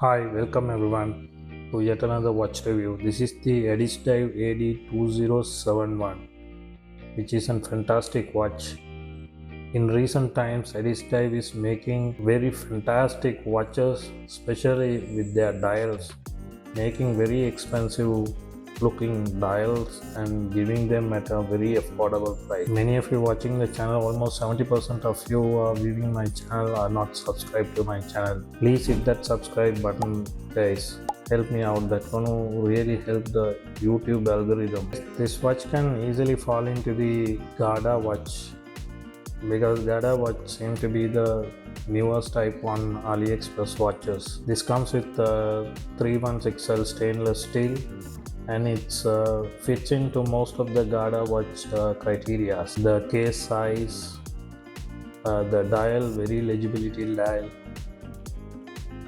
Hi, welcome everyone to yet another watch review. This is the ADDIESDIVE AD2071, which is a fantastic watch. In recent times, ADDIESDIVE is making very fantastic watches, especially with their dials, making very expensive looking dials and giving them at a very affordable price. Many of you watching the channel, almost 70% of you are viewing my channel are not subscribed to my channel. Please hit that subscribe button, guys. Help me out. That's going to really help the YouTube algorithm. This watch can easily fall into the Gada watch, because Gada watch seem to be the newest type on AliExpress watches. This comes with 316L stainless steel, and it fits into most of the Gada watch criteria. The case size, the dial, very legibility dial,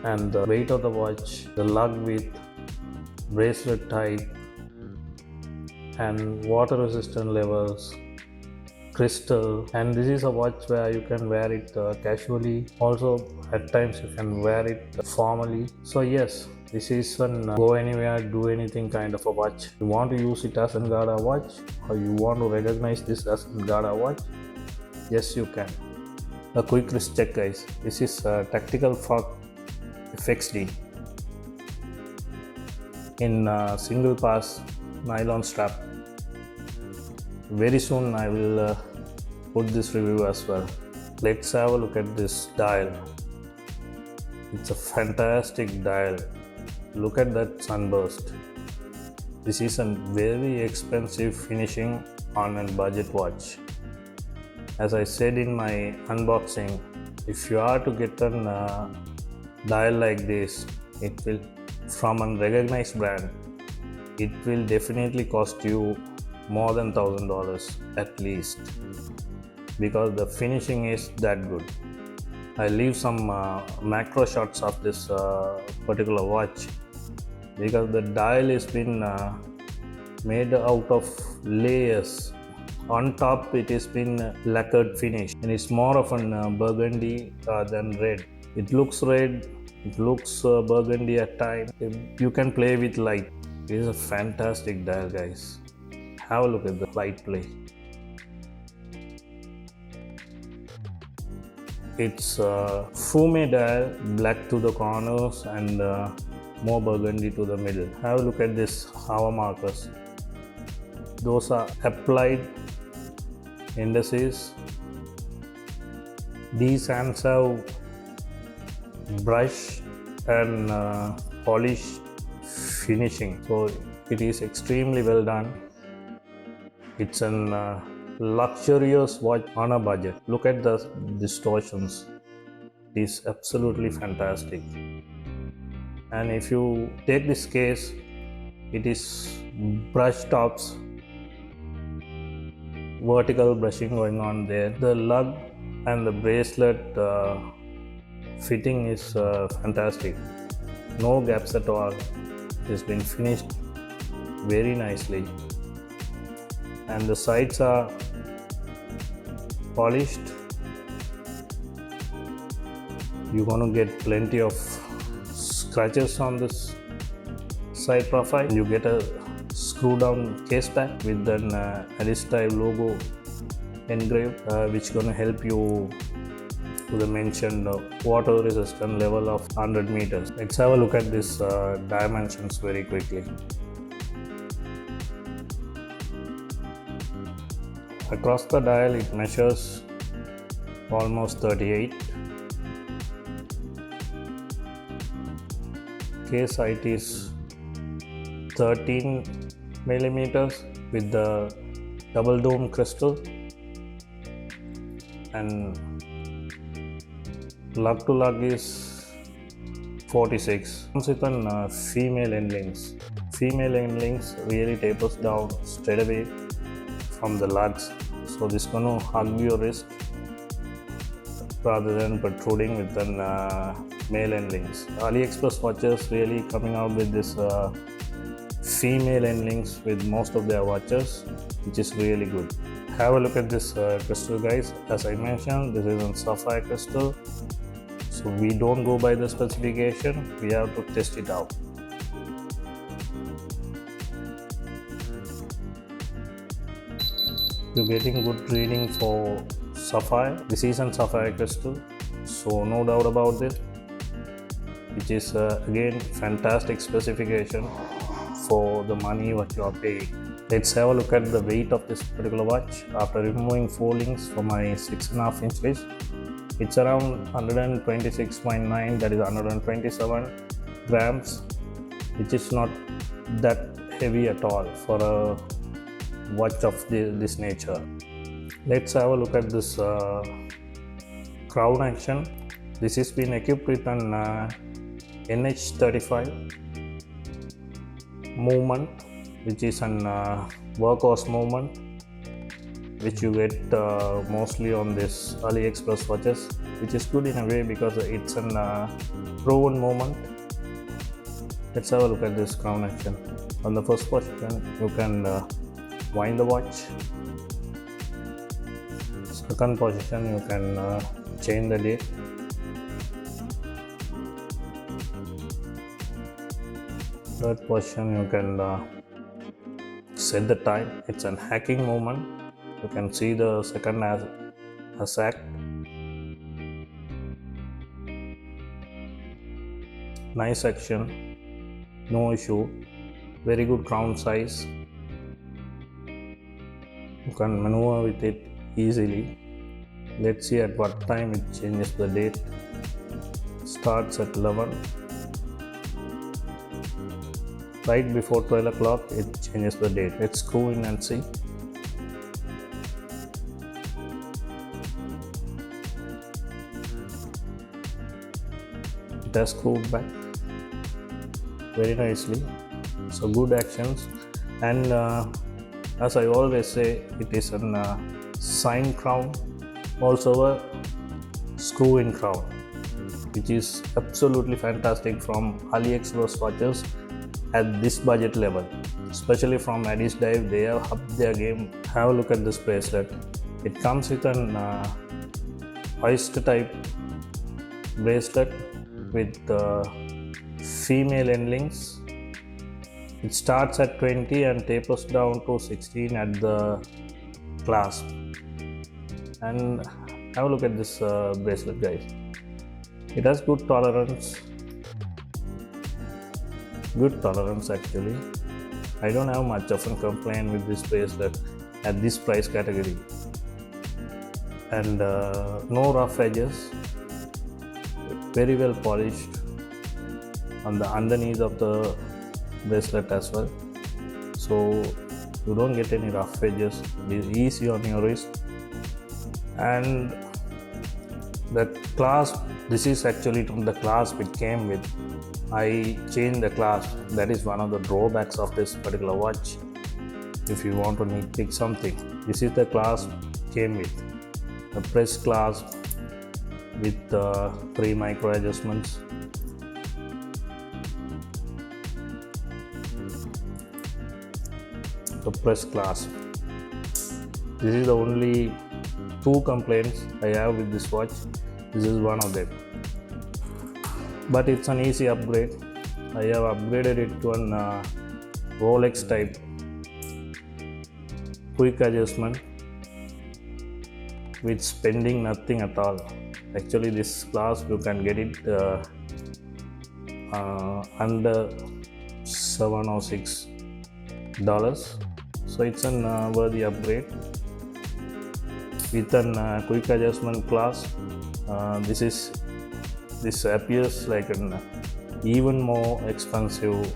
and the weight of the watch, the lug width, bracelet type, and water resistant levels, crystal. And this is a watch where you can wear it casually, also at times you can wear it formally. So yes, this is an go anywhere, do anything kind of a watch. You want to use it as a Gada watch, or you want to recognize this as a Gada watch, yes you can. A quick wrist check, guys. This is a tactical Frog FXD in single pass nylon strap. Very soon I will put this review as well. Let's have a look at this dial. It's a fantastic dial. Look at that sunburst. This is a very expensive finishing on a budget watch. As I said in my unboxing, if you are to get a dial like this, it will, from a recognized brand, it will definitely cost you more than $1,000 at least, because the finishing is that good. I leave some macro shots of this particular watch, because the dial has been made out of layers. On top it has been lacquered finish, and it's more of a burgundy than red. It looks red, it looks burgundy at times. You can play with light. It is a fantastic dial, guys. Have a look at the light play. It's fume dial, black to the corners and more burgundy to the middle. Have a look at this hour markers. Those are applied indices. These hands have brush and polish finishing, so it is extremely well done. It's an luxurious watch on a budget. Look at the distortions. It is absolutely fantastic. And if you take this case, it is brush tops, vertical brushing going on there. The lug and the bracelet fitting is fantastic. No gaps at all. It has been finished very nicely. And the sides are polished. You're going to get plenty of scratches on this side profile. You get a screw down case back with an ADDIESDIVE logo engraved, which is going to help you to the mentioned water resistant level of 100 meters. Let's have a look at this dimensions very quickly. Across the dial it measures almost 38. Case height is 13 millimeters with the double dome crystal, and lug to lug is 46. Comes with an female end links. Female end links really tapers down straight away from the lugs, so this is going to hug your wrist rather than protruding with an male end links. AliExpress watches really coming out with this female end links with most of their watches, which is really good. Have a look at this crystal, guys. As I mentioned, this is a sapphire crystal, So we don't go by the specification, we have to test it out. You're getting good reading for sapphire. This is an sapphire crystal, so no doubt about this, which is again fantastic specification for the money what you are paying. Let's have a look at the weight of this particular watch. After removing 4 links from my 6.5 inch wrist, it's around 126.9, that is 127 grams, which is not that heavy at all for a watch of this nature. Let's have a look at this crown action. This has been equipped with an NH35 movement, which is an workhorse movement, which you get mostly on this AliExpress watches, which is good in a way because it's an proven movement. Let's have a look at this crown action. On the first position, you can wind the watch. Second position, you can change the date. Third position, you can set the time. It's an hacking movement. You can see the second has hacked. Nice action, no issue. Very good crown size. You can maneuver with it easily. Let's see at what time it changes the date. Starts at 11. Right before 12 o'clock it changes the date. Let's screw in and see. It has screwed back very nicely. So good actions, and as I always say, it is a sign crown, also a screw in crown, which is absolutely fantastic from AliExpress watches at this budget level, especially from ADDIESDIVE. They have upped their game. Have a look at this bracelet. It comes with an oyster type bracelet with female end links. It starts at 20 and tapers down to 16 at the clasp. And have a look at this bracelet, guys. It has good tolerance actually. I don't have much of a complaint with this bracelet at this price category. And no rough edges, very well polished on the underneath of the bracelet as well, so you don't get any rough edges. It is easy on your wrist. And the clasp, this is actually from the clasp it came with. I changed the clasp. That is one of the drawbacks of this particular watch. If you want to nitpick something, this is the clasp came with. The press clasp with 3 micro adjustments. The press clasp. This is the only 2 complaints I have with this watch. This is one of them. But it's an easy upgrade. I have upgraded it to an Rolex type quick adjustment with spending nothing at all. Actually, this clasp you can get it under $7 or $6. So it's an worthy upgrade with an quick adjustment clasp. This appears like an even more expensive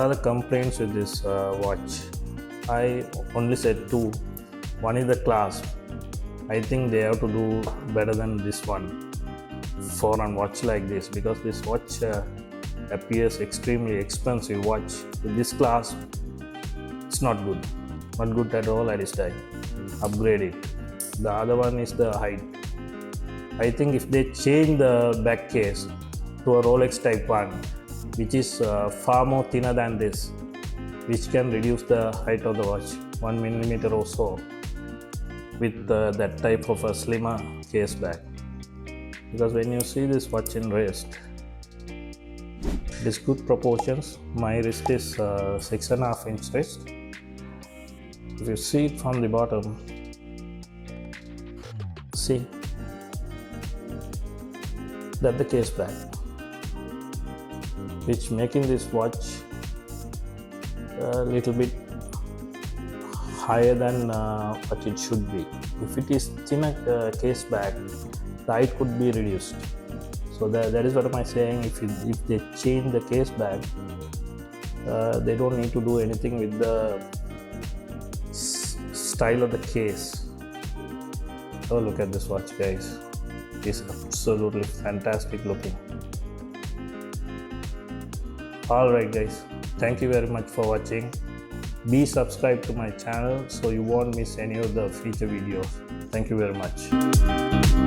are the complaints with this watch? I only said two. One is the clasp. I think they have to do better than this one for a watch like this, because this watch appears extremely expensive watch. With this clasp, it's not good at all. ADDIESDIVE, upgrade it. The other one is the height. I think if they change the back case to a Rolex Type 1, which is far more thinner than this, which can reduce the height of the watch 1 millimeter or so, with that type of a slimmer case back. Because when you see this watch in wrist, it is good proportions. My wrist is 6.5 inch wrist. If you see it from the bottom, see that the case back, which making this watch a little bit higher than what it should be. If it is thinner case back, the height could be reduced. So that is what am I saying. If they change the case back, they don't need to do anything with the style of the case. Oh, look at this watch, guys. It's absolutely fantastic looking. Alright guys, thank you very much for watching. Be subscribed to my channel so you won't miss any of the future videos. Thank you very much.